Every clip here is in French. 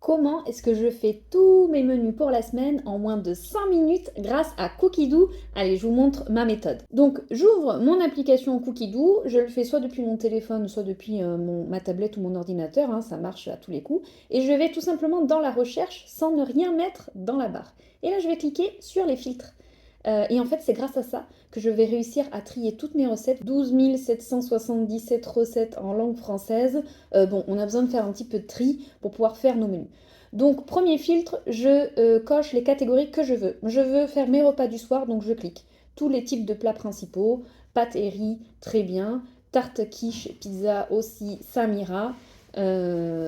comment est-ce que je fais tous mes menus pour la semaine en moins de 5 minutes grâce à Cookidoo. Allez, je vous montre ma méthode. Donc, j'ouvre mon application Cookidoo, je le fais soit depuis mon téléphone, soit depuis ma tablette ou mon ordinateur, hein, ça marche à tous les coups, et je vais tout simplement dans la recherche sans ne rien mettre dans la barre. Et là, je vais cliquer sur les filtres. Et en fait, c'est grâce à ça que je vais réussir à trier toutes mes recettes. 12 777 recettes en langue française. Bon, on a besoin de faire un petit peu de tri pour pouvoir faire nos menus. Donc, premier filtre, je coche les catégories que je veux. Je veux faire mes repas du soir, donc je clique. Tous les types de plats principaux, pâtes et riz, très bien. Tarte, quiche, pizza aussi, ça m'ira.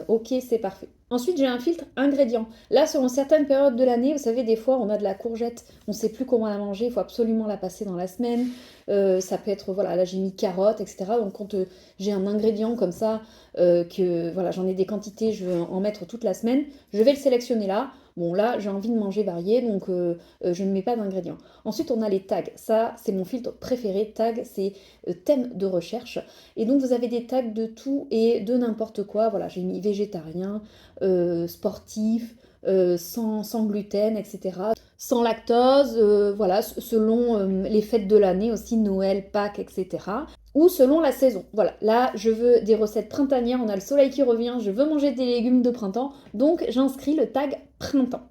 Ok, c'est parfait. Ensuite, j'ai un filtre ingrédients. Là, selon certaines périodes de l'année, vous savez, des fois, on a de la courgette, on ne sait plus comment la manger, il faut absolument la passer dans la semaine. Ça peut être, voilà, là, j'ai mis carottes, etc. Donc, quand j'ai un ingrédient comme ça, que voilà, j'en ai des quantités, je veux en mettre toute la semaine, je vais le sélectionner là. Bon, là, j'ai envie de manger varié, donc je ne mets pas d'ingrédients. Ensuite, on a les tags. Ça, c'est mon filtre préféré. Tag, c'est thème de recherche. Et donc, vous avez des tags de tout et de n'importe quoi. Voilà, j'ai mis végétarien, sportif, sans gluten, etc. Sans lactose, voilà, selon les fêtes de l'année aussi, Noël, Pâques, etc. Ou selon la saison. Voilà, là, je veux des recettes printanières, on a le soleil qui revient, je veux manger des légumes de printemps, donc j'inscris le tag printemps.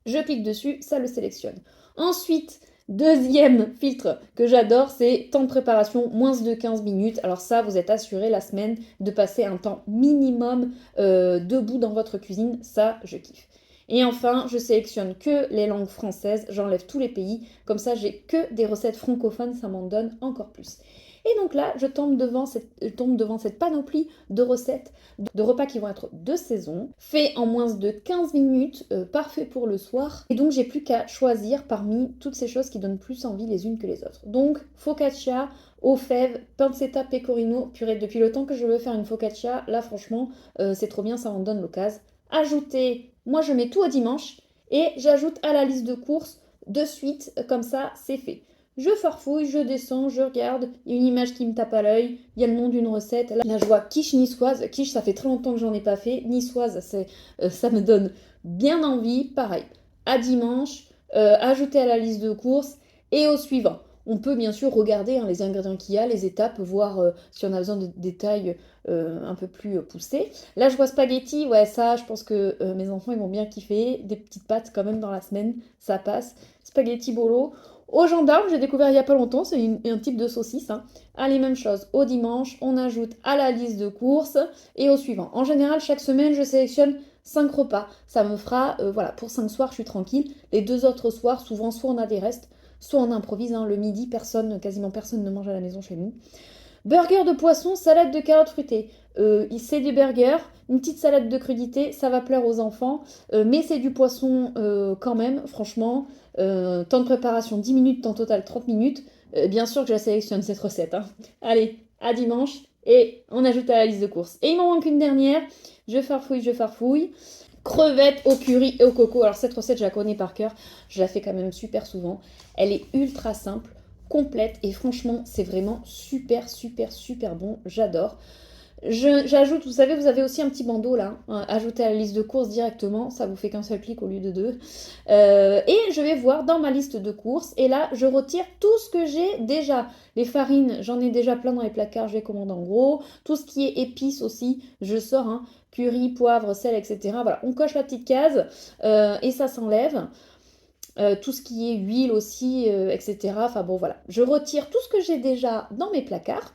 Je clique dessus, ça le sélectionne. Ensuite, deuxième filtre que j'adore, c'est temps de préparation, moins de 15 minutes. Alors ça, vous êtes assuré la semaine de passer un temps minimum debout dans votre cuisine. Ça, je kiffe. Et enfin, je sélectionne que les langues françaises, j'enlève tous les pays. Comme ça, j'ai que des recettes francophones, ça m'en donne encore plus. Et donc là, je tombe devant cette panoplie de recettes, de repas qui vont être de saison, faits en moins de 15 minutes, parfait pour le soir. Et donc, j'ai plus qu'à choisir parmi toutes ces choses qui donnent plus envie les unes que les autres. Donc, focaccia, aux fèves, pancetta pecorino, purée, depuis le temps que je veux faire une focaccia, là, franchement, c'est trop bien, ça en donne l'occasion. Ajouter, moi, je mets tout au dimanche et j'ajoute à la liste de courses de suite, comme ça, c'est fait. Je farfouille, je descends, je regarde, il y a une image qui me tape à l'œil, il y a le nom d'une recette. Là, je vois quiche niçoise. Quiche, ça fait très longtemps que j'en ai pas fait. Niçoise, ça me donne bien envie. Pareil, à dimanche, ajouter à la liste de courses et au suivant. On peut bien sûr regarder les ingrédients qu'il y a, les étapes, voir si on a besoin de détails un peu plus poussés. Là, je vois spaghetti, ouais, ça, je pense que mes enfants, ils vont bien kiffer. Des petites pâtes quand même dans la semaine, ça passe. Spaghetti bolo. Au gendarme, j'ai découvert il n'y a pas longtemps, c'est un type de saucisse. Hein. Allez, même chose, au dimanche, on ajoute à la liste de courses et au suivant. En général, chaque semaine, je sélectionne 5 repas. Ça me fera, voilà, pour 5 soirs, je suis tranquille. Les 2 autres soirs, souvent, soit on a des restes, soit on improvise. Hein. Le midi, quasiment personne ne mange à la maison chez nous. Burger de poisson, salade de carottes fruitées. C'est des burgers, une petite salade de crudité, ça va plaire aux enfants, mais c'est du poisson quand même, franchement. Temps de préparation 10 minutes, temps total 30 minutes. Bien sûr que je la sélectionne cette recette. Hein. Allez, à dimanche, et on ajoute à la liste de courses. Et il m'en manque une dernière, je farfouille. Crevettes au curry et au coco. Alors cette recette, je la connais par cœur, je la fais quand même super souvent. Elle est ultra simple, complète et franchement c'est vraiment super bon, j'adore. J'ajoute, vous savez, vous avez aussi un petit bandeau là, hein, ajouter à la liste de courses directement, ça vous fait qu'un seul clic au lieu de deux. Et je vais voir dans ma liste de courses et là je retire tout ce que j'ai déjà. Les farines, j'en ai déjà plein dans les placards, je les commande en gros. Tout ce qui est épices aussi, je sors, hein, curry, poivre, sel, etc. Voilà, on coche la petite case et ça s'enlève. Tout ce qui est huile aussi, etc. Enfin bon, voilà. Je retire tout ce que j'ai déjà dans mes placards.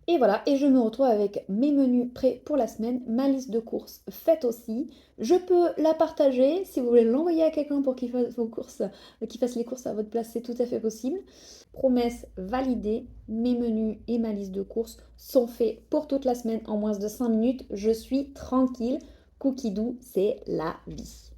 Et voilà, et je me retrouve avec mes menus prêts pour la semaine, ma liste de courses faite aussi. Je peux la partager si vous voulez l'envoyer à quelqu'un pour qu'il fasse vos courses, qu'il fasse les courses à votre place, c'est tout à fait possible. Promesse validée, mes menus et ma liste de courses sont faits pour toute la semaine en moins de 5 minutes. Je suis tranquille. Cookidoo, c'est la vie.